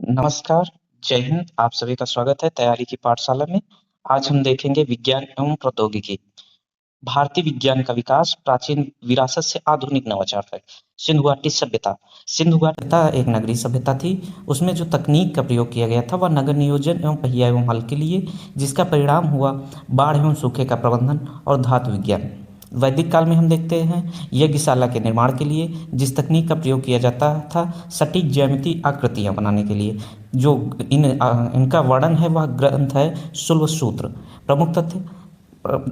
नमस्कार, जय हिंद। आप सभी का स्वागत है तैयारी की पाठशाला में। आज हम देखेंगे विज्ञान एवं प्रौद्योगिकी। भारतीय विज्ञान का विकास प्राचीन विरासत से आधुनिक नवाचार तक। सिंधु घाटी सभ्यता। सिंधु घाटी सभ्यता एक नगरीय सभ्यता थी। उसमें जो तकनीक का प्रयोग किया गया था वह नगर नियोजन एवं पहिया एवं हल के लिए, जिसका परिणाम हुआ बाढ़ एवं सूखे का प्रबंधन और धातु विज्ञान। वैदिक काल में हम देखते हैं यज्ञशाला के निर्माण के लिए जिस तकनीक का प्रयोग किया जाता था सटीक ज्यामितीय आकृतियां बनाने के लिए, जो इनका वर्णन है वह ग्रंथ है शुल्ब सूत्र। प्रमुख तथ्य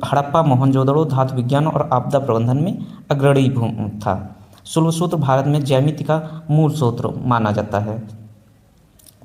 हड़प्पा मोहनजोदड़ो धातु विज्ञान और आपदा प्रबंधन में अग्रणी था। शुल्ब सूत्र भारत में ज्यामिति का मूल सूत्र माना जाता है।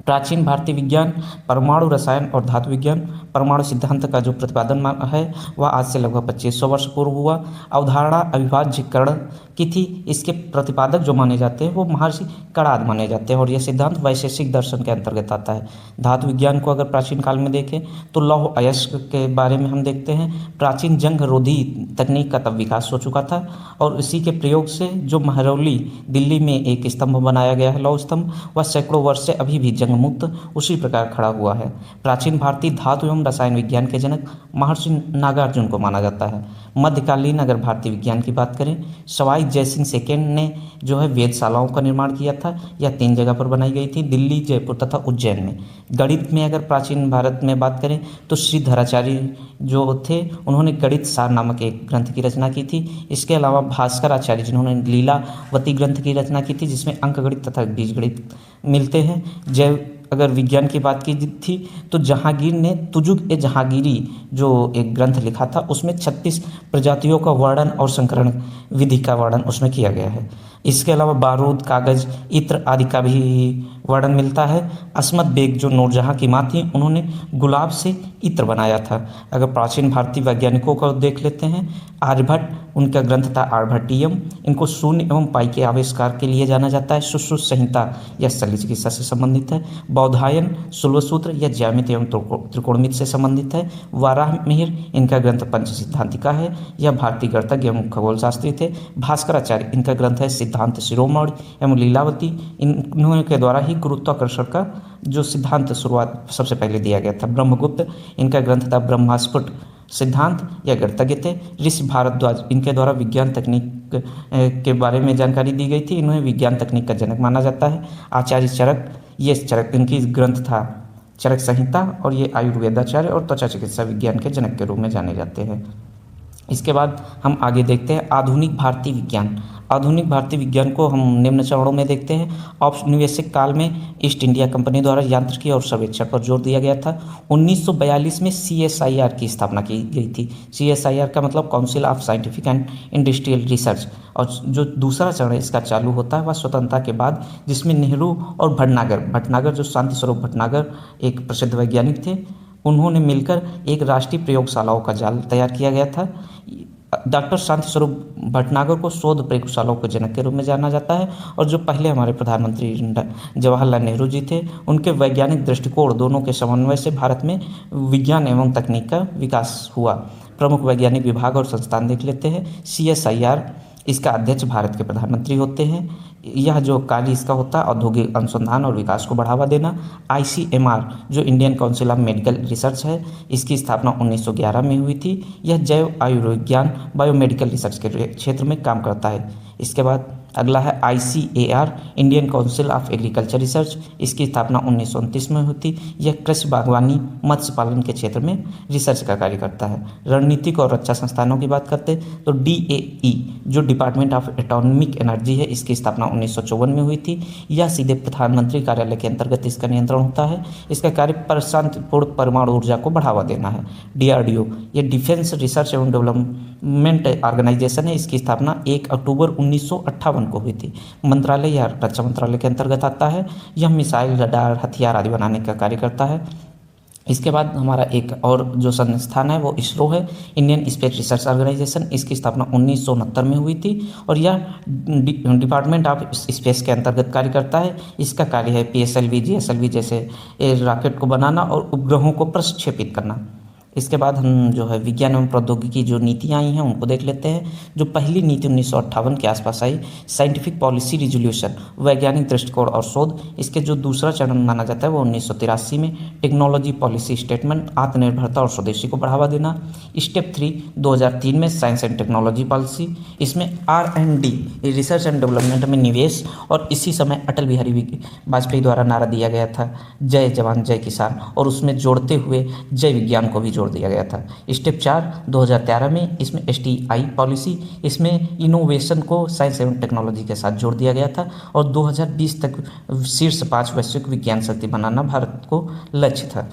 प्राचीन भारतीय विज्ञान परमाणु रसायन और धातु विज्ञान। परमाणु सिद्धांत का जो प्रतिपादन है वह आज से लगभग 2500 वर्ष पूर्व हुआ। अवधारणा अविभाज्यकरण की थी। इसके प्रतिपादक जो माने जाते हैं वो महर्षि कणाद माने जाते हैं और यह सिद्धांत वैशेषिक दर्शन के अंतर्गत आता है। धातु विज्ञान को अगर प्राचीन काल में देखें तो लौह अयस्क के बारे में हम देखते हैं। प्राचीन जंग रोधी तकनीक का तब विकास हो चुका था और इसी के प्रयोग से जो महरौली दिल्ली में एक स्तंभ बनाया गया है लौह स्तंभ, वह सैकड़ों वर्ष से अभी भी जंग मुक्त उसी प्रकार खड़ा हुआ है। प्राचीन भारतीय धातु एवं रसायन विज्ञान के जनक महर्षि नागार्जुन को माना जाता है। मध्यकालीन अगर भारतीय विज्ञान की बात करें, सवाई जयसिंह सेकेंड ने जो है वेधशालाओं का निर्माण किया था। यह 3 जगह पर बनाई गई थी, दिल्ली, जयपुर तथा उज्जैन में। गणित में अगर प्राचीन भारत में बात करें तो श्रीधराचार्य जो थे उन्होंने गणित सार नामक एक ग्रंथ की रचना की थी। इसके अलावा भास्कर आचार्य जिन्होंने लीलावती ग्रंथ की रचना की थी जिसमें अंक गणित तथा बीजगणित मिलते हैं। जैव अगर विज्ञान की बात की थी तो जहांगीर ने तुजुक ए जहांगीरी जो एक ग्रंथ लिखा था उसमें 36 प्रजातियों का वर्णन और संकरण विधि का वर्णन उसमें किया गया है। इसके अलावा बारूद, कागज, इत्र आदि का भी वर्णन मिलता है। अस्मद बेग जो नूरजहां की माँ थी उन्होंने गुलाब से इत्र बनाया था। अगर प्राचीन भारतीय वैज्ञानिकों को देख लेते हैं, आर्यभट्ट, उनका ग्रंथ था आर्यभट्टियम। इनको शून्य एवं पाई के आविष्कार के लिए जाना जाता है। सुश्रुत संहिता यह शल्य चिकित्सा से संबंधित है। बौधायन शुल्ब सूत्र यह ज्यामिति एवं त्रिकोणमिति से संबंधित है। वाराहमिहिर इनका ग्रंथ पंच सिद्धांतिका है, यह भारतीय गणितज्ञ एवं खगोल शास्त्री थे। भास्कराचार्य इनका ग्रंथ है सिद्धांत शिरोमणि एवं लीलावती। इनके द्वारा ही गुरुत्वाकर्षण का जो सिद्धांत शुरुआत सबसे पहले दिया गया था। ब्रह्मगुप्त इनका ग्रंथ था ब्रह्मास्फुट सिद्धांत, यह गणितज्ञ थे। ऋषि भारद्वाज इनके द्वारा विज्ञान तकनीक के बारे में जानकारी दी गई थी। इन्हें विज्ञान तकनीक का जनक माना जाता है। आचार्य चरक, ये चरक इनकी ग्रंथ था चरक संहिता और ये आयुर्वेदाचार्य और त्वचा चिकित्सा विज्ञान के जनक के रूप में जाने जाते हैं। इसके बाद हम आगे देखते हैं आधुनिक भारतीय विज्ञान। आधुनिक भारतीय विज्ञान को हम निम्न चरणों में देखते हैं। औपनिवेशिक काल में ईस्ट इंडिया कंपनी द्वारा यांत्रिकी और सर्वेक्षण पर जोर दिया गया था। 1942 में CSIR की स्थापना की गई थी। CSIR का मतलब council of scientific and industrial research. और जो दूसरा चरण इसका चालू होता है वह स्वतंत्रता के बाद, जिसमें नेहरू और भटनागर जो शांति स्वरूप भटनागर एक प्रसिद्ध वैज्ञानिक थे, उन्होंने मिलकर एक राष्ट्रीय प्रयोगशालाओं का जाल तैयार किया गया था। डॉक्टर शांति स्वरूप भटनागर को शोध प्रयोगशालाओं के जनक के रूप में जाना जाता है और जो पहले हमारे प्रधानमंत्री जवाहरलाल नेहरू जी थे उनके वैज्ञानिक दृष्टिकोण दोनों के समन्वय से भारत में विज्ञान एवं तकनीक का विकास हुआ। प्रमुख वैज्ञानिक विभाग और संस्थान देख लेते हैं। CSIR इसका अध्यक्ष भारत के प्रधानमंत्री होते हैं। यह जो कार्य इसका होता है औद्योगिक अनुसंधान और विकास को बढ़ावा देना। ICMR जो Indian council of medical research है, इसकी स्थापना 1911 में हुई थी। यह जैव आयुर्विज्ञान बायोमेडिकल रिसर्च के क्षेत्र में काम करता है। इसके बाद अगला है ICAR Indian council of agriculture research. इसकी स्थापना 1929 में हुई थी। यह कृषि, बागवानी, मत्स्य पालन के क्षेत्र में रिसर्च का कार्य करता है। रणनीतिक और रक्षा संस्थानों की बात करते हैं तो DAE जो डिपार्टमेंट ऑफ एटॉमिक एनर्जी है, इसकी स्थापना 1954 में हुई थी। यह सीधे प्रधानमंत्री कार्यालय के अंतर्गत इसका नियंत्रण होता है। इसका कार्य प्रशांतिपूर्ण परमाणु ऊर्जा को बढ़ावा देना है। DRDO ये डिफेंस रिसर्च एवं डेवलपमेंट ऑर्गेनाइजेशन है। इसकी स्थापना 1 अक्टूबर 1958 को हुई थी। मंत्रालय या रक्षा मंत्रालय के अंतर्गत आता है। यह मिसाइल, रडार, हथियार आदि बनाने का कार्य करता है। इसके बाद हमारा एक और जो संस्थान है वो इसरो है, इंडियन स्पेस रिसर्च ऑर्गेनाइजेशन। इसकी स्थापना 1969 में हुई थी और यह डिपार्टमेंट ऑफ स्पेस के अंतर्गत कार्य करता है। इसका कार्य है PSLV, GSLV जैसे रॉकेट को बनाना और उपग्रहों को प्रक्षेपित करना। इसके बाद हम जो है विज्ञान एवं प्रौद्योगिकी जो नीतियाँ आई हैं उनको देख लेते हैं। जो पहली नीति 1958 के आसपास आई, साइंटिफिक पॉलिसी रिजोल्यूशन, वैज्ञानिक दृष्टिकोण और शोध। इसके जो दूसरा चरण माना जाता है वो 1983 में, टेक्नोलॉजी पॉलिसी स्टेटमेंट, आत्मनिर्भरता और स्वदेशी को बढ़ावा देना। स्टेप 3 2003 में, साइंस एंड टेक्नोलॉजी पॉलिसी। इसमें R&D, रिसर्च एंड डेवलपमेंट में निवेश। और इसी समय अटल बिहारी वाजपेयी द्वारा नारा दिया गया था, जय जवान जय किसान, और उसमें जोड़ते हुए जय विज्ञान को भी जोड़ दिया गया था। स्टेप 4 2013 में, इसमें STI पॉलिसी, इसमें इनोवेशन को साइंस एवं टेक्नोलॉजी के साथ जोड़ दिया गया था। और 2020 तक शीर्ष 5 वैश्विक विज्ञान शक्ति बनाना भारत को लक्ष्य था।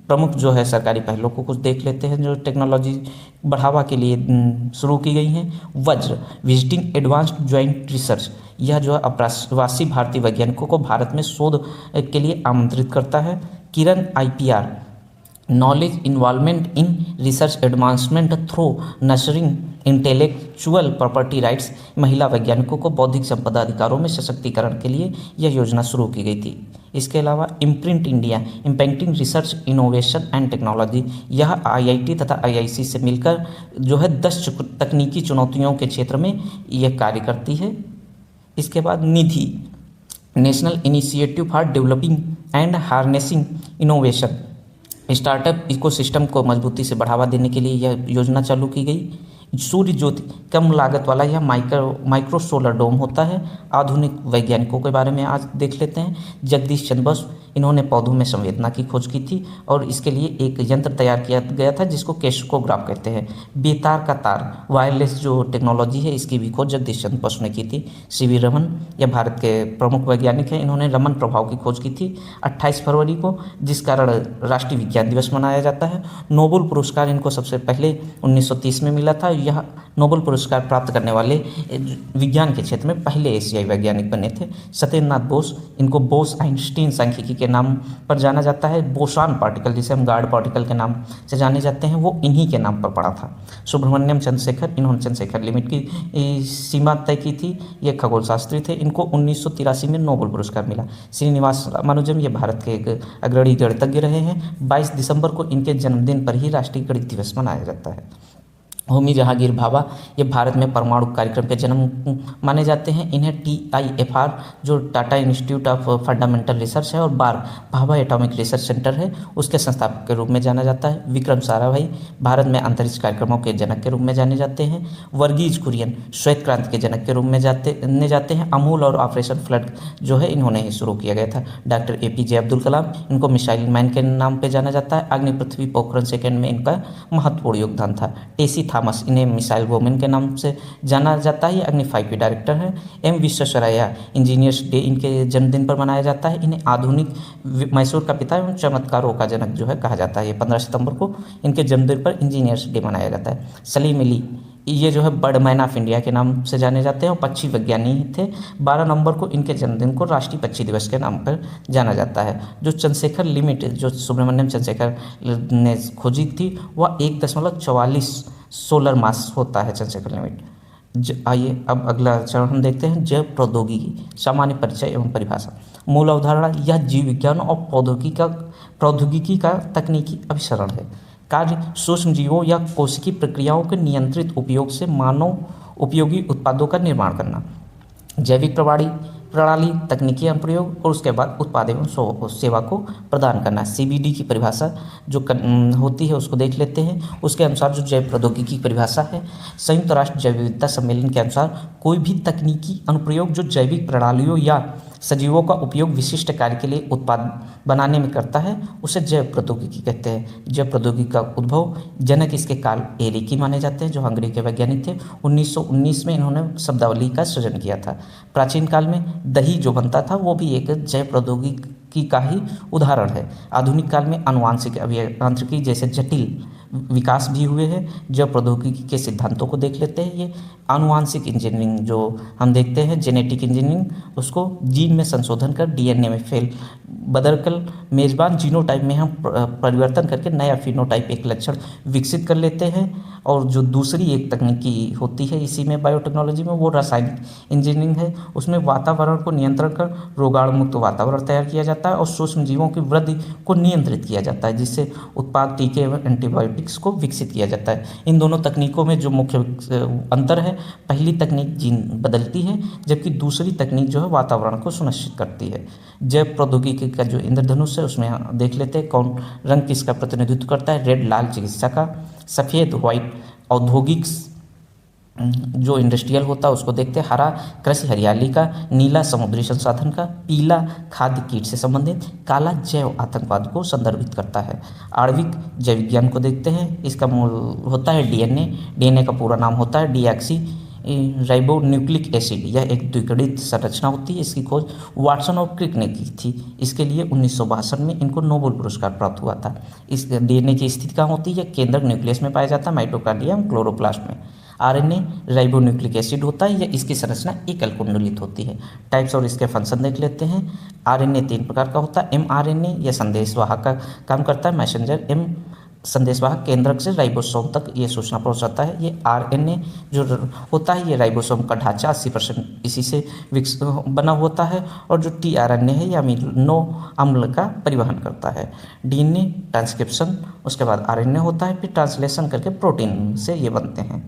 प्रमुख जो है सरकारी पहलों को कुछ देख लेते हैं जो टेक्नोलॉजी बढ़ावा के लिए शुरू की गई हैं। वज्र, विजिटिंग एडवांस्ड ज्वाइंट रिसर्च, यह जो है अप्रवासी भारतीय वैज्ञानिकों को भारत में शोध के लिए आमंत्रित करता है। किरण IPR, knowledge involvement in research advancement through nurturing intellectual property rights, महिला वैज्ञानिकों को बौद्धिक संपदा अधिकारों में सशक्तिकरण के लिए यह योजना शुरू की गई थी। इसके अलावा imprint India, impacting research innovation and technology, यह IIT तथा IIC से मिलकर जो है 10 तकनीकी चुनौतियों के क्षेत्र में यह कार्य करती है। इसके बाद NIDHI, national initiative for developing and harnessing innovation, startup ecosystem को मजबूती से बढ़ावा देने के लिए यह योजना चालू की गई। सूर्य ज्योति, कम लागत वाला यह माइक्रो सोलर डोम होता है। आधुनिक वैज्ञानिकों के बारे में आज देख लेते हैं। जगदीश चंद्र बसु, इन्होंने पौधों में संवेदना की खोज की थी और इसके लिए एक यंत्र तैयार किया गया था जिसको केस्कोग्राफ कहते हैं। बेतार का तार, वायरलेस जो टेक्नोलॉजी है, इसकी भी खोज जगदीश चंद्र बसु ने की थी। CV रमन, यह भारत के प्रमुख वैज्ञानिक हैं, इन्होंने रमन प्रभाव की खोज की थी 28 फरवरी को, जिस कारण राष्ट्रीय विज्ञान दिवस मनाया जाता है। नोबेल पुरस्कार इनको सबसे पहले 1930 में मिला था। यह नोबेल पुरस्कार प्राप्त करने वाले विज्ञान के क्षेत्र में पहले एशियाई वैज्ञानिक बने थे। सत्येंद्रनाथ बोस, इनको बोस आइंस्टीन सांख्यिकी के नाम पर जाना जाता है। बोसॉन पार्टिकल, जिसे हम गार्ड पार्टिकल के नाम से जाने जाते हैं, वो इन्हीं के नाम पर पड़ा था। सुब्रमण्यम चंद्रशेखर, इन्होंने चंद्रशेखर लिमिट की सीमा तय की थी। ये खगोल शास्त्री थे, इनको 1983 में नोबेल पुरस्कार मिला। श्रीनिवास रामानुजम, ये भारत के एक अग्रणी गणितज्ञ रहे हैं। 22 दिसंबर को इनके जन्मदिन पर ही राष्ट्रीय गणित दिवस मनाया जाता है। होमी जहांगीर भाभा, ये भारत में परमाणु कार्यक्रम के जन्म माने जाते हैं। इन्हें TIFR, जो Tata institute of fundamental research है, और बार भाभा एटॉमिक रिसर्च सेंटर है, उसके संस्थापक के रूप में जाना जाता है। विक्रम साराभाई, भारत में अंतरिक्ष कार्यक्रमों के जनक के रूप में जाने जाते हैं। वर्गीज कुरियन, श्वेत क्रांति के जनक के रूप में जाते हैं। अमूल और ऑपरेशन फ्लड जो है, इन्होंने ही शुरू किया गया था। डॉक्टर APJ अब्दुल कलाम, इनको मिसाइल मैन के नाम पर जाना जाता है। अग्नि पृथ्वी पोखरण सेकंड में इनका महत्वपूर्ण योगदान था। टेसी थॉमस, इन्हें मिसाइल वोमेन के नाम से जाना जाता है। ये अग्नि 5 के डायरेक्टर हैं। M विश्वेश्वरैया, इंजीनियर्स डे इनके जन्मदिन पर मनाया जाता है। इन्हें आधुनिक मैसूर का पिता एवं चमत्कारों का जनक जो है कहा जाता है। ये 15 सितंबर को इनके जन्मदिन पर इंजीनियर्स डे मनाया जाता है। सलीम अली, ये जो है बर्ड मैन ऑफ इंडिया के नाम से जाने जाते हैं और पक्षी वैज्ञानिक थे। 12 नवंबर को इनके जन्मदिन को राष्ट्रीय पक्षी दिवस के नाम पर जाना जाता है। जो चंद्रशेखर लिमिट, जो सुब्रमण्यम चंद्रशेखर ने खोजी थी, वह 1.44 सोलर मास होता है चंद्रशेखर लिमिट। आइए अब अगला चरण हम देखते हैं, जैव प्रौद्योगिकी, सामान्य परिचय एवं परिभाषा। मूल अवधारणा, यह जीव विज्ञान और प्रौद्योगिकी का तकनीकी अभिसरण है। कार्य, सूक्ष्म जीवों या कोशिकीय प्रक्रियाओं के नियंत्रित उपयोग से मानव उपयोगी उत्पादों का निर्माण करना। जैविक प्रणाली, तकनीकी अनुप्रयोग, और उसके बाद उत्पाद एवं सेवा को प्रदान करना। CBD की परिभाषा जो होती है उसको देख लेते हैं। उसके अनुसार जो जैव प्रौद्योगिकी की परिभाषा है, संयुक्त राष्ट्र जैव विविधता सम्मेलन के अनुसार कोई भी तकनीकी अनुप्रयोग जो जैविक प्रणालियों या सजीवों का उपयोग विशिष्ट कार्य के लिए उत्पाद बनाने में करता है, उसे जैव प्रौद्योगिकी कहते हैं। जैव प्रौद्योगिकी का उद्भव, जनक इसके कार्ल एरिकी माने जाते हैं, जो हंगरी के वैज्ञानिक थे। 1919 में इन्होंने शब्दावली का सृजन किया था। प्राचीन काल में दही जो बनता था वो भी एक जैव प्रौद्योगिकी का ही उदाहरण है। आधुनिक काल में आनुवांशिक अभियांत्रिकी जैसे जटिल विकास भी हुए हैं। जैव प्रौद्योगिकी के सिद्धांतों को देख लेते हैं। ये आनुवांशिक इंजीनियरिंग जो हम देखते हैं, जेनेटिक इंजीनियरिंग, उसको जीन में संशोधन कर DNA में बदलकर मेजबान जीनोटाइप में हम परिवर्तन करके नया फिनोटाइप, एक लक्षण विकसित कर लेते हैं। और जो दूसरी एक तकनीकी होती है इसी में बायोटेक्नोलॉजी में, वो रासायनिक इंजीनियरिंग है। उसमें वातावरण को नियंत्रण कर रोगाणु मुक्त वातावरण तैयार किया जाता है और सूक्ष्म जीवों की वृद्धि को नियंत्रित किया जाता है, जिससे उत्पाद, टीके एवं एंटीबायोटिक्स को विकसित किया जाता है। इन दोनों तकनीकों में जो मुख्य अंतर है, पहली तकनीक जीन बदलती है, जबकि दूसरी तकनीक जो है वातावरण को सुनिश्चित करती है। जैव प्रौद्योगिकी का जो इंद्रधनुष है उसमें देख लेते हैं कौन रंग किसका प्रतिनिधित्व करता है। रेड लाल चिकित्सा का, सफ़ेद व्हाइट औद्योगिक जो इंडस्ट्रियल होता है उसको देखते हैं, हरा कृषि हरियाली का, नीला समुद्री संसाधन का, पीला खाद्य कीट से संबंधित, काला जैव आतंकवाद को संदर्भित करता है। आणविक जैव विज्ञान को देखते हैं, इसका मूल होता है डीएनए। डीएनए का पूरा नाम होता है डीऑक्सी राइबोन्यूक्लिक एसिड। यह एक द्विगणित संरचना होती है। इसकी खोज वाटसन और क्रिक ने की थी। इसके लिए 1962 में इनको नोबेल पुरस्कार प्राप्त हुआ था। इस डीएनए की स्थिति कहाँ होती है? केंद्रक न्यूक्लियस में पाया जाता है, माइटोकॉन्ड्रिया, क्लोरोप्लास्ट में। आरएनए राइबोन्यूक्लिक एसिड होता है, यह इसकी संरचना एकल कुंडलित होती है। टाइप्स और इसके फंक्शन देख लेते हैं। आरएनए 3 प्रकार का होता है। एमआरएनए यह संदेशवाहक का काम करता है, मैसेंजर। एम संदेशवाहक केंद्रक से राइबोसोम तक ये सूचना पहुंचाता है। ये आरएनए जो होता है ये राइबोसोम का ढांचा 80% इसी से बना होता है। और जो टीआरएनए है ये अमीनो अम्ल का परिवहन करता है। डीएनए ट्रांसक्रिप्शन, उसके बाद आरएनए होता है, फिर ट्रांसलेशन करके प्रोटीन से ये बनते हैं।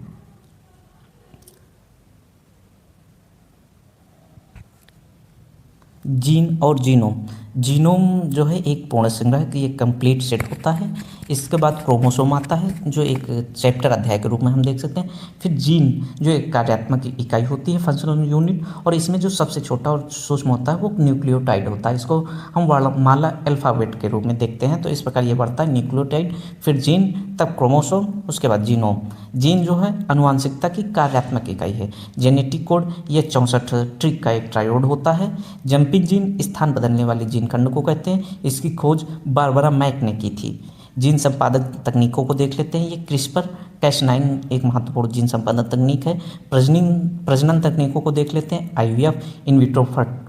जीन और जीनोम। जीनोम जो है एक पूर्ण संग्रह की एक कंप्लीट सेट होता है। इसके बाद क्रोमोसोम आता है जो एक चैप्टर अध्याय के रूप में हम देख सकते हैं। फिर जीन जो एक कार्यात्मक इकाई होती है, फंक्शनल यूनिट, और इसमें जो सबसे छोटा और सूक्ष्म होता है वो न्यूक्लियोटाइड होता है। इसको हम वर्णमाला अल्फ़ाबेट के रूप में देखते हैं। तो इस प्रकार ये बढ़ता है न्यूक्लियोटाइड, फिर जीन, तब क्रोमोसोम, उसके बाद जीनोम। जीन जो है अनुवांशिकता की कार्यात्मक इकाई है। जेनेटिक कोड ये 64 ट्रिक का एक ट्रायोड होता है। जंपिंग जीन स्थान बदलने वाले जीन खंड को कहते हैं। इसकी खोज बारबरा मैक ने की थी। जीन संपादक तकनीकों को देख लेते हैं। ये क्रिस्पर Cas9 एक महत्वपूर्ण जीन संपादन तकनीक है। प्रजनन तकनीकों को देख लेते हैं। IVF, in vitro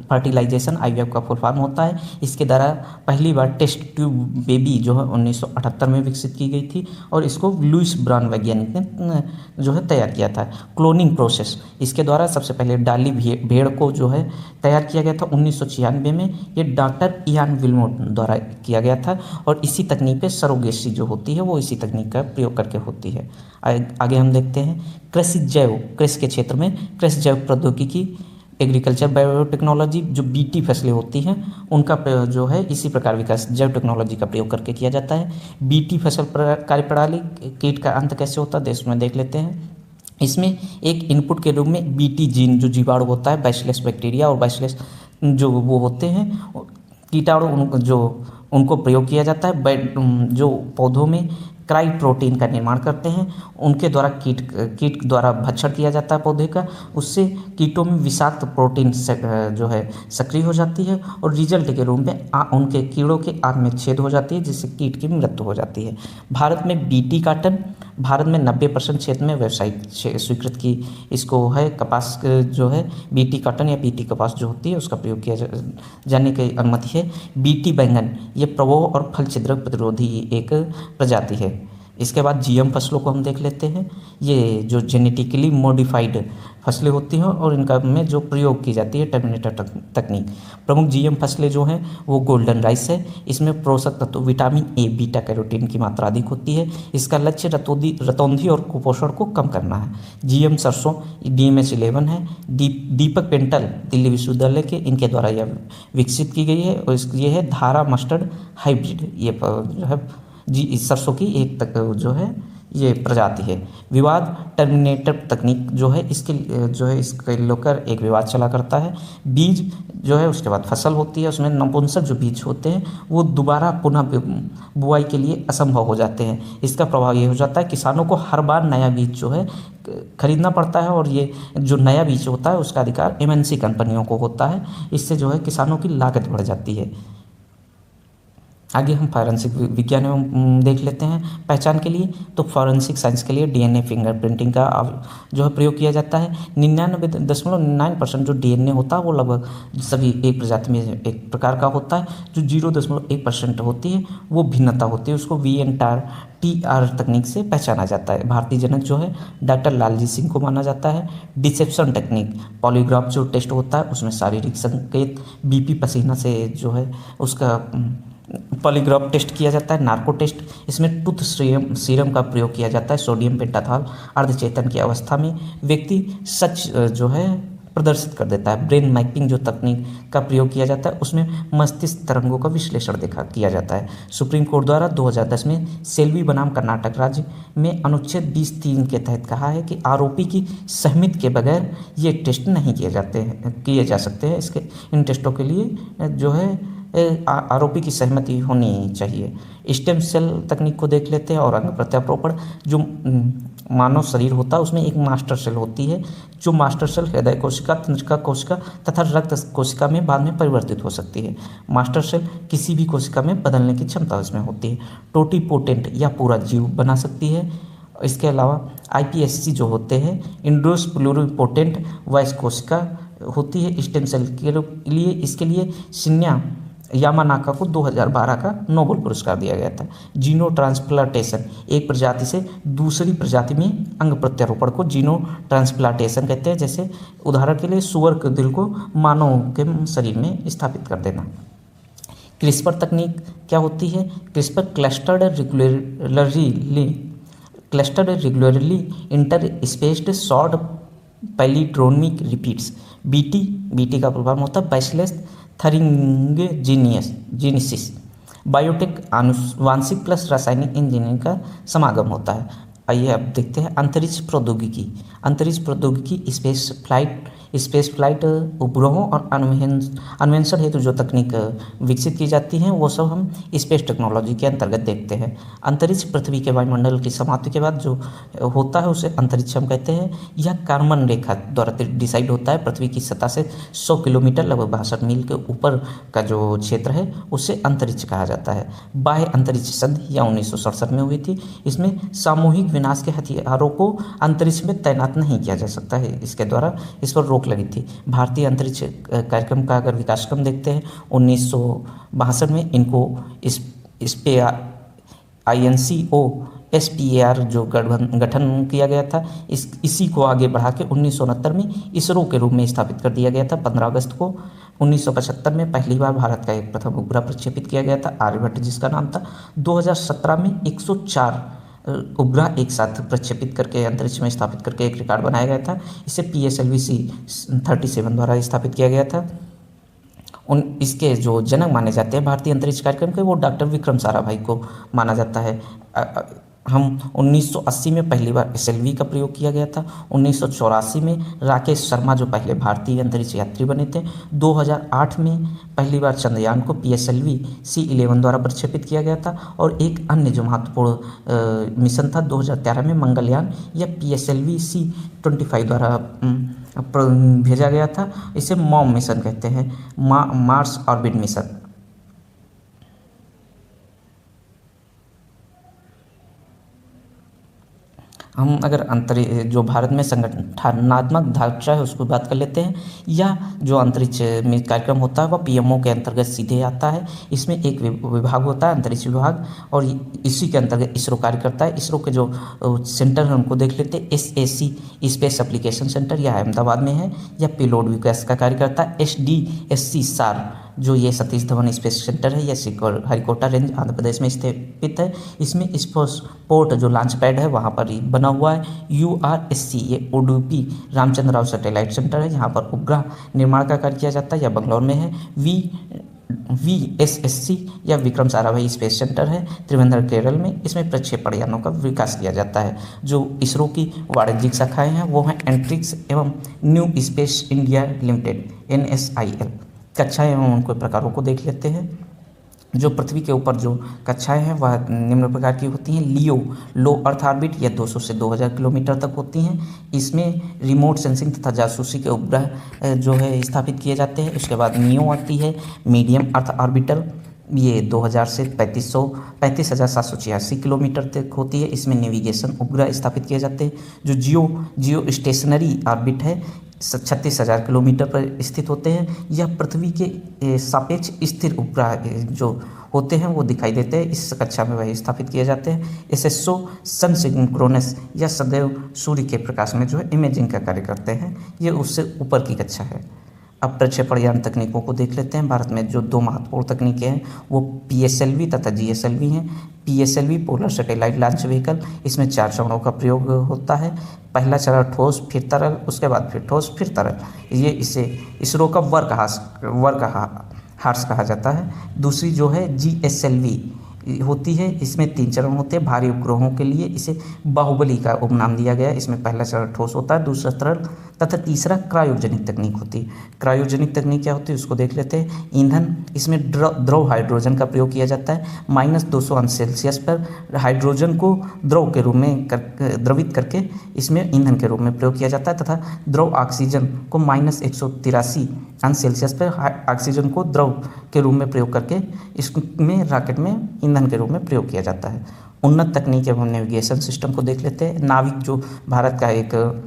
fertilization, IVF का फुल फॉर्म होता है। इसके द्वारा पहली बार टेस्ट ट्यूब बेबी जो है 1978 में विकसित की गई थी और इसको लुइस ब्राउन वैज्ञानिक ने जो है तैयार किया था। क्लोनिंग प्रोसेस, इसके द्वारा सबसे पहले डाली भेड़ को जो है तैयार किया गया था 1996 में। ये डॉक्टर इयान विल्मोट द्वारा किया गया था और इसी तकनीक पे सरोगेसी जो होती है वो इसी तकनीक का प्रयोग करके होती है। आगे हम देखते हैं कृषि के क्षेत्र में कृषि जैव प्रौद्योगिकी, एग्रीकल्चर बायोटेक्नोलॉजी, जो बीटी फसलें होती हैं उनका जो है इसी प्रकार विकास जैव टेक्नोलॉजी का प्रयोग करके किया जाता है। बीटी फसल कार्यप्रणाली, कीट का अंत कैसे होता है इसमें देख लेते हैं। इसमें एक इनपुट के रूप में बीटी जीन जो जीवाणु होता है, बैसिलस बैक्टीरिया और बैसिलस जो वो होते हैं कीटाणु जो उनको प्रयोग किया जाता है। जो पौधों में क्राई प्रोटीन का निर्माण करते हैं उनके द्वारा कीट द्वारा भक्षण किया जाता है पौधे का। उससे कीटों में विषाक्त प्रोटीन जो है सक्रिय हो जाती है और रिजल्ट के रूप में उनके कीड़ों के आंत में छेद हो जाती है जिससे कीट की मृत्यु हो जाती है। भारत में बीटी कॉटन, भारत में 90% क्षेत्र में व्यावसायिक स्वीकृत की इसको है। कपास जो है बीटी कॉटन या बीटी कपास जो होती है उसका प्रयोग किया जाने की अनुमति है। बीटी बैंगन ये प्रवाह और फल छिद्रक प्रतिरोधी एक प्रजाति है। इसके बाद जीएम फसलों को हम देख लेते हैं। ये जो जेनेटिकली मॉडिफाइड फसलें होती हैं और इनका में जो प्रयोग की जाती है टर्मिनेटर तकनीक। प्रमुख जीएम फसलें जो हैं वो गोल्डन राइस है। इसमें पोषक तत्व विटामिन ए, बीटा कैरोटीन की मात्रा अधिक होती है। इसका लक्ष्य रतौंधी और कुपोषण को कम करना है। जीएम सरसों DMH11 है। दीपक पेंटल दिल्ली विश्वविद्यालय के इनके द्वारा यह विकसित की गई है और ये है धारा मस्टर्ड हाइब्रिड। ये जो है जी सरसों की एक तक जो है ये प्रजाति है। विवाद टर्मिनेटर तकनीक जो है इसके लेकर एक विवाद चला करता है। बीज जो है उसके बाद फसल होती है, उसमें नपुंसक जो बीज होते हैं वो दोबारा पुनः बुआई के लिए असंभव हो जाते हैं। इसका प्रभाव ये हो जाता है किसानों को हर बार नया बीज जो है खरीदना पड़ता है और ये जो नया बीज होता है उसका अधिकार MNC कंपनियों को होता है। इससे जो है किसानों की लागत बढ़ जाती है। आगे हम फॉरेंसिक विज्ञान एवं देख लेते हैं पहचान के लिए। तो फॉरेंसिक साइंस के लिए डीएनए फिंगरप्रिंटिंग का जो है प्रयोग किया जाता है। 99.9% जो डीएनए होता है वो लगभग सभी एक प्रजाति में एक प्रकार का होता है। जो 0.1% होती है वो भिन्नता होती है, उसको VNTR तकनीक से पहचाना जाता है। भारतीय जनक जो है डॉक्टर लालजी सिंह को माना जाता है। डिसेप्शन टेक्निक, पॉलीग्राफ जो टेस्ट होता है उसमें शारीरिक संकेत बीपी पसीना से जो है उसका पॉलीग्राफ टेस्ट किया जाता है। नार्को टेस्ट, इसमें टूथ सीरम का प्रयोग किया जाता है। सोडियम पेंटाथॉल अर्धचेतन की अवस्था में व्यक्ति सच जो है प्रदर्शित कर देता है। ब्रेन मैपिंग जो तकनीक का प्रयोग किया जाता है उसमें मस्तिष्क तरंगों का विश्लेषण किया जाता है। सुप्रीम कोर्ट द्वारा 2010 में सेल्वी बनाम कर्नाटक राज्य में अनुच्छेद 20(3) के तहत कहा है कि आरोपी की सहमति के बगैर ये टेस्ट नहीं किए जा सकते हैं। इन टेस्टों के लिए जो है आरोपी की सहमति होनी चाहिए। स्टेम सेल तकनीक को देख लेते हैं और अंग प्रत्यारोपण। जो मानव शरीर होता है उसमें एक मास्टर सेल होती है, जो मास्टर सेल हृदय कोशिका, तंत्रिका कोशिका तथा रक्त कोशिका में बाद में परिवर्तित हो सकती है। मास्टर सेल किसी भी कोशिका में बदलने की क्षमता उसमें होती है। टोटीपोटेंट या पूरा जीव बना सकती है। इसके अलावा iPSC जो होते हैं इंडोस प्लूरिपोटेंट वॉइस कोशिका होती है स्टेम सेल के लिए। इसके लिए शिन्या यामानाका को 2012 का नोबेल पुरस्कार दिया गया था। जीनो ट्रांसप्लांटेशन, एक प्रजाति से दूसरी प्रजाति में अंग प्रत्यारोपण को जीनो ट्रांसप्लांटेशन कहते हैं। जैसे उदाहरण के लिए सुअर के दिल को मानव के शरीर में स्थापित कर देना। क्रिस्पर तकनीक क्या होती है? CRISPR clustered regularly interspaced short palindromic repeats. BT का प्रभाव होता है बैसिलस थरिंगेजिनिसिस। बायोटेक आनुवांशिक प्लस रासायनिक इंजीनियरिंग का समागम होता है। आइए अब देखते हैं अंतरिक्ष प्रौद्योगिकी स्पेस फ्लाइट उपग्रहों और अन्वेषण हेतु जो तकनीक विकसित की जाती हैं वो सब हम स्पेस टेक्नोलॉजी के अंतर्गत देखते हैं। अंतरिक्ष पृथ्वी के वायुमंडल की समाप्ति के बाद जो होता है उसे अंतरिक्ष हम कहते हैं। यह कारमन रेखा द्वारा डिसाइड होता है। पृथ्वी की सतह से 100 किलोमीटर लगभग 62 मील के ऊपर का जो क्षेत्र है उसे अंतरिक्ष कहा जाता है। बाह्य अंतरिक्ष संधि या 1967 में हुई थी। इसमें सामूहिक विनाश के हथियारों को अंतरिक्ष में तैनात नहीं किया जा सकता है, इसके द्वारा इस पर रोक लगी थी। भारतीय अंतरिक्ष कार्यक्रम का अगर विकास क्रम देखते हैं 1962 में इनको INCOSPAR जो गठन किया गया था, इसी को आगे बढ़ा के 1969 में इसरो के रूप में स्थापित कर दिया गया था। 15 अगस्त को 1975 में पहली बार भारत का एक प्रथम उपग्रह प्रक्षेपित किया गया था, आर्यभट्ट जिसका नाम था। 2017 में 104 उपग्रह एक साथ प्रक्षेपित करके अंतरिक्ष में स्थापित करके एक रिकॉर्ड बनाया गया था। इसे PSLV-37 द्वारा स्थापित किया गया था। इसके जो जनक माने जाते हैं भारतीय अंतरिक्ष कार्यक्रम के, वो डॉक्टर विक्रम साराभाई को माना जाता है। हम 1980 में पहली बार SLV का प्रयोग किया गया था। 1984 में राकेश शर्मा जो पहले भारतीय अंतरिक्ष यात्री बने थे। 2008 में पहली बार चंद्रयान को PSLV C11 द्वारा प्रक्षेपित किया गया था। और एक अन्य जो महत्वपूर्ण मिशन था 2013 में मंगलयान या PSLV C25 द्वारा भेजा गया था। इसे मॉम मिशन कहते हैं, मार्स ऑर्बिट मिशन। हम अगर जो भारत में संगठनात्मक ढांचा है उसको बात कर लेते हैं। यह जो अंतरिक्ष में कार्यक्रम होता है वह PMO के अंतर्गत सीधे आता है। इसमें एक विभाग होता है अंतरिक्ष विभाग, और इसी के अंतर्गत इसरो कार्य करता है। इसरो के जो सेंटर है उनको देख लेते हैं। SAC स्पेस एप्लीकेशन सेंटर यह अहमदाबाद में है, यह पेलोड विकास का कार्य करता है। SDSC SAR जो ये सतीश धवन स्पेस सेंटर है, यह हरिकोटा रेंज आंध्र प्रदेश में स्थित है। इसमें स्पोर्ट जो लॉन्च पैड है वहाँ पर बना हुआ है। URSC ये उडुपी रामचंद्र राव सैटेलाइट सेंटर है, यहाँ पर उपग्रह निर्माण का कार्य किया जाता है, यह बंगलौर में है। VSSC या विक्रम साराभाई स्पेस सेंटर है त्रिवेंद्र केरल में। इसमें प्रक्षेपण यानों का विकास किया जाता है। जो इसरो की वाणिज्यिक शाखाएँ हैं वो हैं एंट्रिक्स एवं new space India limited NSIL। कक्षाएँ एवं उनके प्रकारों को देख लेते हैं। जो पृथ्वी के ऊपर जो कक्षाएँ हैं वह निम्न प्रकार की होती हैं। लियो लो अर्थ ऑर्बिट यह 200 से 2000 किलोमीटर तक होती हैं। इसमें रिमोट सेंसिंग तथा जासूसी के उपग्रह जो है स्थापित किए जाते हैं। उसके बाद नियो आती है, मीडियम अर्थ ऑर्बिटर ये 2000 से 35,786 किलोमीटर तक होती है। इसमें नेविगेशन उपग्रह स्थापित किए जाते हैं। जो जियो स्टेशनरी ऑर्बिट है 36,000 किलोमीटर पर स्थित होते हैं। यह पृथ्वी के सापेक्ष स्थिर उपग्रह जो होते हैं वो दिखाई देते हैं। इस कक्षा में वही स्थापित किए जाते हैं। एसएसओ सन सिंक्रोनस या सदैव सूर्य के प्रकाश में जो है इमेजिंग का कार्य करते हैं। ये उससे ऊपर की कक्षा है। अब प्रक्षेपण यान तकनीकों को देख लेते हैं। भारत में जो दो महत्वपूर्ण तकनीकें हैं वो पीएसएलवी तथा जीएसएलवी हैं। PSLV polar satellite launch vehicle, इसमें 4 चरणों का प्रयोग होता है। पहला चरण ठोस फिर तरल, उसके बाद फिर ठोस फिर तरल। ये इसे इसरो का वर्क हार्स कहा जाता है। दूसरी जो है जीएसएलवी होती है, इसमें 3 चरण होते हैं। भारी उपग्रहों के लिए इसे बाहुबली का उपनाम दिया गया है। इसमें पहला चरण ठोस होता है, दूसरा तरल तथा तीसरा क्रायोजेनिक तकनीक होती है। क्रायोजेनिक तकनीक क्या होती है उसको देख लेते हैं। ईंधन, इसमें द्रव हाइड्रोजन का प्रयोग किया जाता है। -200 पर हाइड्रोजन को द्रव के रूप में द्रवित करके इसमें ईंधन के रूप में प्रयोग किया जाता है तथा द्रव ऑक्सीजन को -183 पर ऑक्सीजन को द्रव के रूप में प्रयोग करके इसमें रॉकेट में ईंधन के रूप में प्रयोग किया जाता है। उन्नत तकनीक एवं नेविगेशन सिस्टम को देख लेते हैं। नाविक जो भारत का एक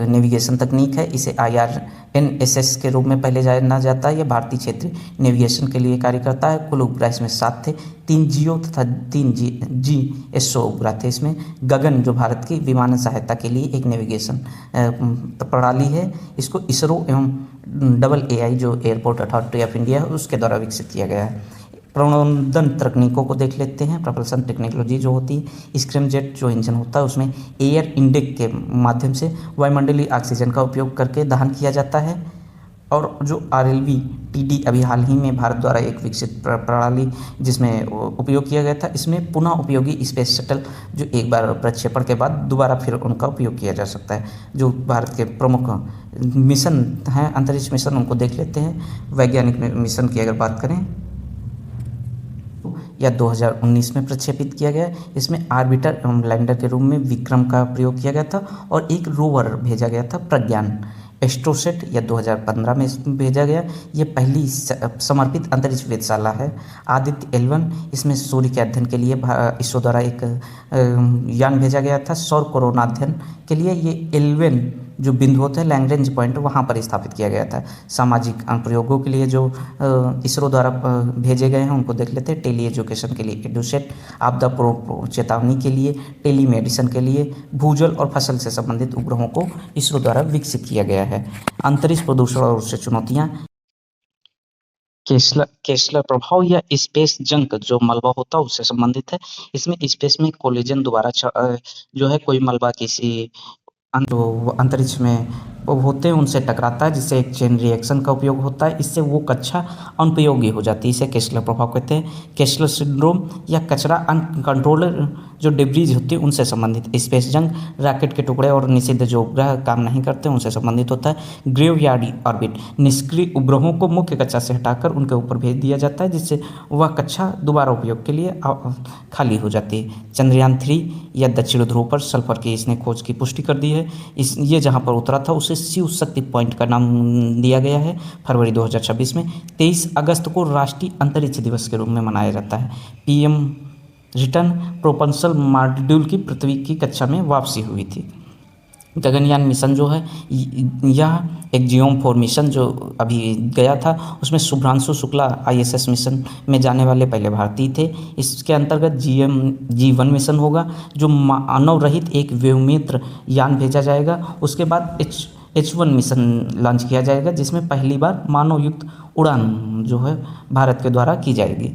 नेविगेशन तकनीक है, इसे IRNSS के रूप में पहले जाना जाता है। यह भारतीय क्षेत्रीय नेविगेशन के लिए कार्य करता है। कुल उपग्रह इसमें 7 थे, 3 जियो तथा 3 GSO उपग्रह थे। इसमें गगन जो भारत की विमानन सहायता के लिए एक नेविगेशन प्रणाली है, इसको इसरो एवं AAI जो एयरपोर्ट अथॉरिटी ऑफ इंडिया है उसके द्वारा विकसित किया गया है। प्रणोदन तकनीकों को देख लेते हैं। प्रपल्सन टेक्नोलॉजी जो होती है, स्क्रैमजेट जो इंजन होता है उसमें एयर इंटेक के माध्यम से वायुमंडलीय ऑक्सीजन का उपयोग करके दहन किया जाता है। और जो RLV-TD अभी हाल ही में भारत द्वारा एक विकसित प्रणाली जिसमें उपयोग किया गया था, इसमें पुनः उपयोगी स्पेस शटल जो एक बार प्रक्षेपण के बाद दोबारा फिर उनका उपयोग किया जा सकता है। जो भारत के प्रमुख मिशन हैं, अंतरिक्ष मिशन, उनको देख लेते हैं। वैज्ञानिक मिशन की अगर बात करें या 2019 में प्रक्षेपित किया गया। इसमें आर्बिटर एवं लैंडर के रूप में विक्रम का प्रयोग किया गया था और एक रोवर भेजा गया था प्रज्ञान। एस्ट्रोसेट या 2015 में भेजा गया। ये पहली समर्पित अंतरिक्ष वेधशाला है। आदित्य L1, इसमें सूर्य के अध्ययन के लिए इसरो द्वारा एक यान भेजा गया था। सौर कोरोनाध्ययन के लिए ये L1 जो बिंदु होते हैं लैग्रेंज पॉइंट, वहाँ पर स्थापित किया गया था। सामाजिक अनुप्रयोगों के लिए जो इसरो द्वारा भेजे गए हैं उनको देख लेते हैं। टेली एजुकेशन के लिए एडुसेट, आपदा चेतावनी के लिए, टेलीमेडिसिन के लिए, भूजल और फसल से संबंधित उपग्रहों को इसरो द्वारा विकसित किया गया है। अंतरिक्ष प्रदूषण और उससे चुनौतियाँ, केसलर प्रभाव या स्पेस जंक जो मलबा होता है उससे संबंधित है। इसमें स्पेस में कोलिजन दोबारा जो है कोई मलबा किसी अंतरिक्ष में वो होते हैं उनसे टकराता है, जिससे एक चेन रिएक्शन का उपयोग होता है। इससे वो कक्षा अनुपयोगी हो जाती है। इसे केसलर प्रभाव कहते हैं। केसलर सिंड्रोम या कचरा अनकंट्रोल्ड जो डिब्रीज होती है उनसे संबंधित। स्पेस जंक, रॉकेट के टुकड़े और निषिद्ध जो उपग्रह काम नहीं करते उनसे संबंधित होता है। ग्रेवयार्ड ऑर्बिट, निष्क्रिय उपग्रहों को मुख्य कक्षा से हटाकर उनके ऊपर भेज दिया जाता है, जिससे वह कक्षा दोबारा उपयोग के लिए खाली हो जाती है। चंद्रयान 3 या दक्षिण ध्रुव पर सल्फर की इसने खोज की पुष्टि कर दी है। ये जहाँ पर उतरा था उसे शिव शक्ति पॉइंट का नाम दिया गया है। फरवरी 2026 में 23 अगस्त को राष्ट्रीय अंतरिक्ष दिवस के रूप में मनाया जाता है। PM रिटर्न प्रोपल्सन मॉड्यूल की पृथ्वी की कक्षा में वापसी हुई थी। गगनयान मिशन जो है यह एक जियोम-4 मिशन जो अभी गया था, उसमें शुभ्रांशु शुक्ला ISS मिशन में जाने वाले पहले भारतीय थे। इसके अंतर्गत G1 मिशन होगा जो मानव रहित एक व्योममित्र यान भेजा जाएगा। उसके बाद H1 मिशन लॉन्च किया जाएगा, जिसमें पहली बार मानव युक्त उड़ान जो है भारत के द्वारा की जाएगी।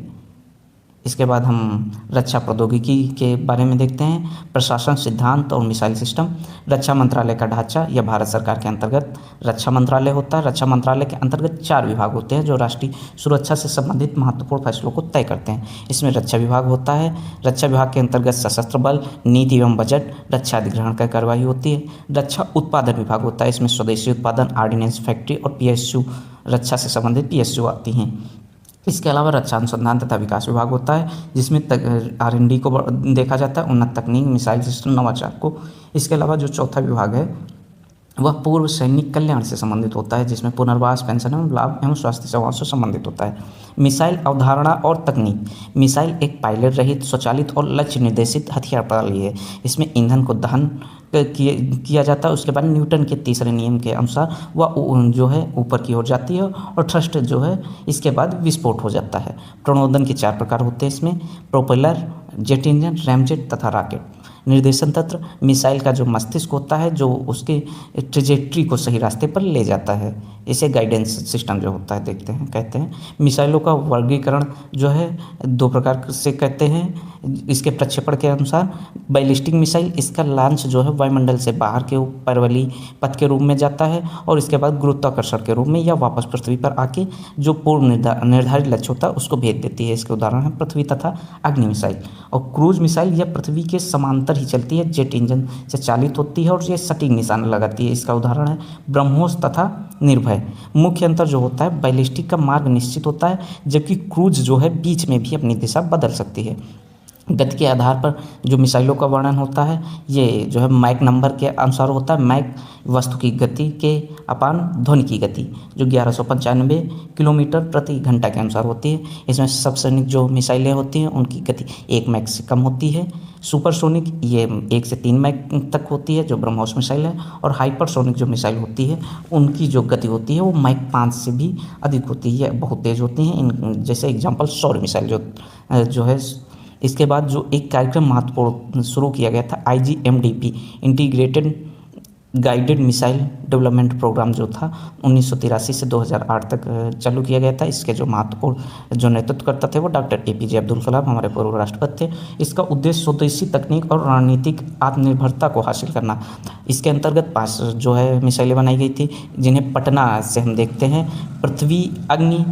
इसके बाद हम रक्षा प्रौद्योगिकी के बारे में देखते हैं। प्रशासन सिद्धांत और मिसाइल सिस्टम। रक्षा मंत्रालय का ढांचा यह भारत सरकार के अंतर्गत रक्षा मंत्रालय होता है। रक्षा मंत्रालय के अंतर्गत 4 विभाग होते हैं जो राष्ट्रीय सुरक्षा से संबंधित महत्वपूर्ण फैसलों को तय करते हैं। इसमें रक्षा विभाग होता है। रक्षा विभाग के अंतर्गत सशस्त्र बल, नीति एवं बजट, रक्षा अधिग्रहण का कार्यवाही होती है। रक्षा उत्पादन विभाग होता है। इसमें स्वदेशी उत्पादन, ऑर्डिनेंस फैक्ट्री और PSU, रक्षा से संबंधित PSU आती हैं। इसके अलावा रक्षा अनुसंधान तथा विकास विभाग होता है, जिसमें R&D को देखा जाता है, उन्नत तकनीक, मिसाइल सिस्टम, नवाचार को। इसके अलावा जो चौथा विभाग है वह पूर्व सैनिक कल्याण से संबंधित होता है, जिसमें पुनर्वास, पेंशन एवं लाभ एवं स्वास्थ्य सेवाओं से संबंधित होता है। मिसाइल अवधारणा और तकनीक। मिसाइल एक पायलट रहित, स्वचालित और लक्ष्य निर्देशित हथियार प्रणाली है। इसमें ईंधन को दहन किया जाता है, उसके बाद न्यूटन के तीसरे नियम के अनुसार वह जो है ऊपर की ओर जाती है और थ्रस्ट जो है इसके बाद विस्फोट हो जाता है। प्रणोदन के 4 प्रकार होते हैं इसमें: प्रोपेलर, जेट इंजन, रैमजेट तथा रॉकेट। निर्देशन तंत्र। मिसाइल का जो मस्तिष्क होता है जो उसके ट्रेजेक्ट्री को सही रास्ते पर ले जाता है, इसे गाइडेंस सिस्टम जो होता है देखते हैं कहते हैं। मिसाइलों का वर्गीकरण जो है 2 प्रकार से कहते हैं इसके प्रक्षेपण के अनुसार। बैलिस्टिक मिसाइल, इसका लॉन्च जो है वायुमंडल से बाहर के ऊपर वाली पथ के रूप में जाता है और इसके बाद गुरुत्वाकर्षण के रूप में या वापस पृथ्वी पर आके जो पूर्व निर्धारित लक्ष्य होता है उसको भेज देती है। इसके उदाहरण है पृथ्वी तथा अग्नि मिसाइल। और क्रूज मिसाइल यह पृथ्वी के समांतर ही चलती है, जेट इंजन से चालित होती है और ये सटीक निशाना लगाती है। इसका उदाहरण है ब्रह्मोस तथा निर्भय। मुख्य अंतर जो होता है, बैलिस्टिक का मार्ग निश्चित होता है जबकि क्रूज जो है बीच में भी अपनी दिशा बदल सकती है। गति के आधार पर जो मिसाइलों का वर्णन होता है ये जो है मैक नंबर के अनुसार होता है। मैक वस्तु की गति के अपान ध्वनि की गति जो 1195 किलोमीटर प्रति घंटा के अनुसार होती है। इसमें सबसोनिक जो मिसाइलें होती हैं उनकी गति 1 मैक से कम होती है। सुपरसोनिक ये 1 से 3 मैक तक होती है जो ब्रह्मोस मिसाइल है। और हाइपरसोनिक जो मिसाइल होती है उनकी जो गति होती है वो मैक 5 से भी अधिक होती है, बहुत तेज़ होती हैं। इन जैसे एग्जाम्पल सौर मिसाइल जो है। इसके बाद जो एक कार्यक्रम महत्वपूर्ण शुरू किया गया था IGMDP, integrated guided missile development programme जो था 1983 से 2008 तक चालू किया गया था। इसके जो महत्वपूर्ण जो नेतृत्व करता थे वो डॉक्टर APJ अब्दुल कलाम, हमारे पूर्व राष्ट्रपति थे। इसका उद्देश्य स्वदेशी तकनीक और रणनीतिक आत्मनिर्भरता को हासिल करना। इसके अंतर्गत 5 जो है मिसाइलें बनाई गई थी जिन्हें पटना से हम देखते हैं: पृथ्वी, अग्नि,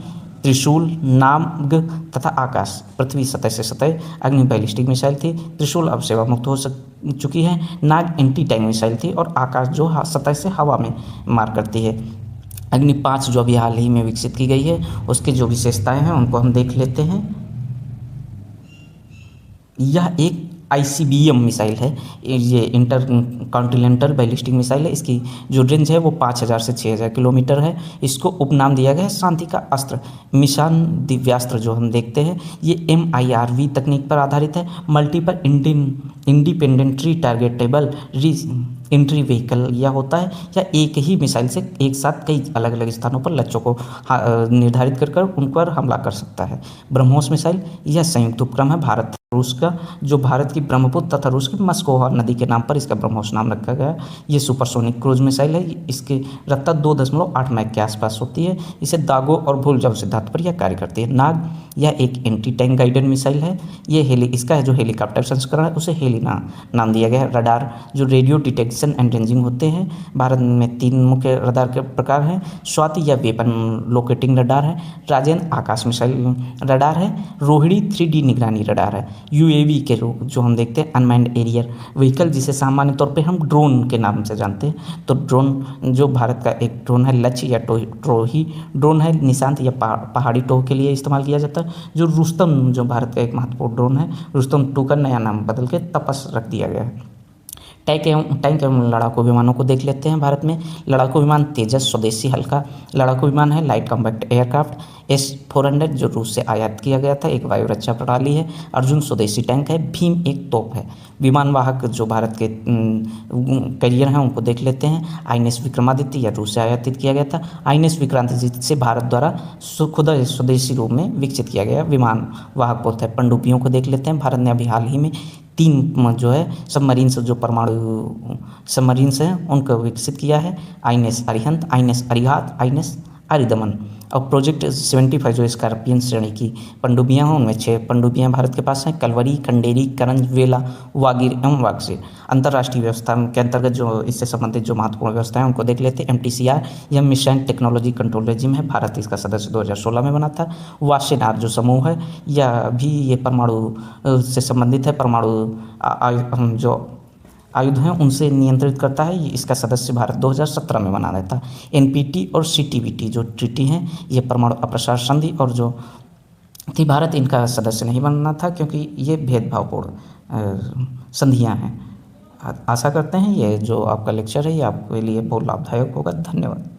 त्रिशूल, नाग तथा आकाश। पृथ्वी सतह से सतह, अग्नि बैलिस्टिक मिसाइल थी, त्रिशूल अब सेवा मुक्त हो चुकी है, नाग एंटी टैंक मिसाइल थी और आकाश जो सतह से हवा में मार करती है। अग्नि 5 जो अभी हाल ही में विकसित की गई है उसकी जो विशेषताएं हैं उनको हम देख लेते हैं। यह एक ICBM मिसाइल है, ये इंटर कॉन्टिनेंटल बैलिस्टिक मिसाइल है। इसकी जो रेंज है वो 5000 से 6000 किलोमीटर है। इसको उपनाम दिया गया है शांति का अस्त्र। मिशन दिव्यास्त्र जो हम देखते हैं ये MIRV तकनीक पर आधारित है। Multiple independently targetable entry vehicle यह होता है या एक ही मिसाइल से एक साथ कई अलग अलग स्थानों पर लक्ष्यों को निर्धारित कर उन पर हमला कर सकता है। ब्रह्मोस मिसाइल यह संयुक्त उपक्रम है भारत रूस का, जो भारत की ब्रह्मपुत्र तथा रूस की मस्कोवा नदी के नाम पर इसका ब्रह्मोस नाम रखा गया है। ये सुपरसोनिक क्रूज मिसाइल है। इसकी रफ्तार 2.8 मैक के आसपास होती है। इसे दागो और भूल जाओ सिद्धांत पर यह कार्य करती है। नाग यह एक एंटी टैंक गाइडेड मिसाइल है। ये इसका जो हेलीकॉप्टर संस्करण है उसे हेली नाम दिया गया है। रडार जो रेडियो डिटेक्शन एंड रेंजिंग होते हैं। भारत में 3 मुख्य रडार के प्रकार हैं। स्वाति या वेपन लोकेटिंग रडार है। राजेंद्र आकाश मिसाइल रडार है। रोहिणी 3D निगरानी रडार है। UAV के रूप जो हम देखते हैं अनमैन्ड एरियर व्हीकल, जिसे सामान्य तौर पे हम ड्रोन के नाम से जानते हैं। तो ड्रोन जो भारत का एक ड्रोन है लक्ष्य या ट्रोही ड्रोन है। निशांत या पहाड़ी टोह के लिए इस्तेमाल किया जाता है। जो रुस्तम जो भारत का एक महत्वपूर्ण ड्रोन है, रुस्तम 2 का नया नाम बदल के तपस रख दिया गया है। टैंक एवं लड़ाकू विमानों को देख लेते हैं। भारत में लड़ाकू विमान तेजस स्वदेशी हल्का लड़ाकू विमान है। लाइट कॉम्पैक्ट एयरक्राफ्ट S-400 जो रूस से आयात किया गया था, एक वायु रक्षा प्रणाली है। अर्जुन स्वदेशी टैंक है। भीम एक तोप है। विमान वाहक जो भारत के कैरियर हैं उनको देख लेते हैं। INS विक्रमादित्य या रूस से आयातित किया गया था। INS विक्रांतिजीत से भारत द्वारा खुद स्वदेशी रूप में विकसित किया गया विमान वाहक पोत है। पनडुब्बियों को देख लेते हैं। भारत ने अभी हाल ही में 3 जो है सबमरीन्स जो परमाणु सबमरीन्स हैं उनको विकसित किया है। INS Arihant, INS Arihant, INS Aridaman. और प्रोजेक्ट 75 जो स्कॉर्पियन श्रेणी की पनडुब्बियाँ हैं उनमें 6 पनडुब्बियाँ भारत के पास हैं। कलवरी, खंडेरी, करंज, वेला, वागीर एवं वागसी। अंतर्राष्ट्रीय व्यवस्था के अंतर्गत जो इससे संबंधित जो महत्वपूर्ण व्यवस्था है उनको देख लेते हैं। MTCR यह मिशन टेक्नोलॉजी कंट्रोल रेजिम है। भारत इसका सदस्य 2016 में बना था। वाशेनार जो समूह है यह भी ये परमाणु से संबंधित है। परमाणु जो आयुध हैं उनसे नियंत्रित करता है। इसका सदस्य भारत 2017 में बना रहता। NPT और CTBT जो ट्रीटी हैं ये परमाणु अप्रसार संधि और जो थी भारत इनका सदस्य नहीं बनना था क्योंकि ये भेदभावपूर्ण संधियाँ हैं। आशा करते हैं ये जो आपका लेक्चर है ये आपके लिए बहुत लाभदायक होगा। धन्यवाद।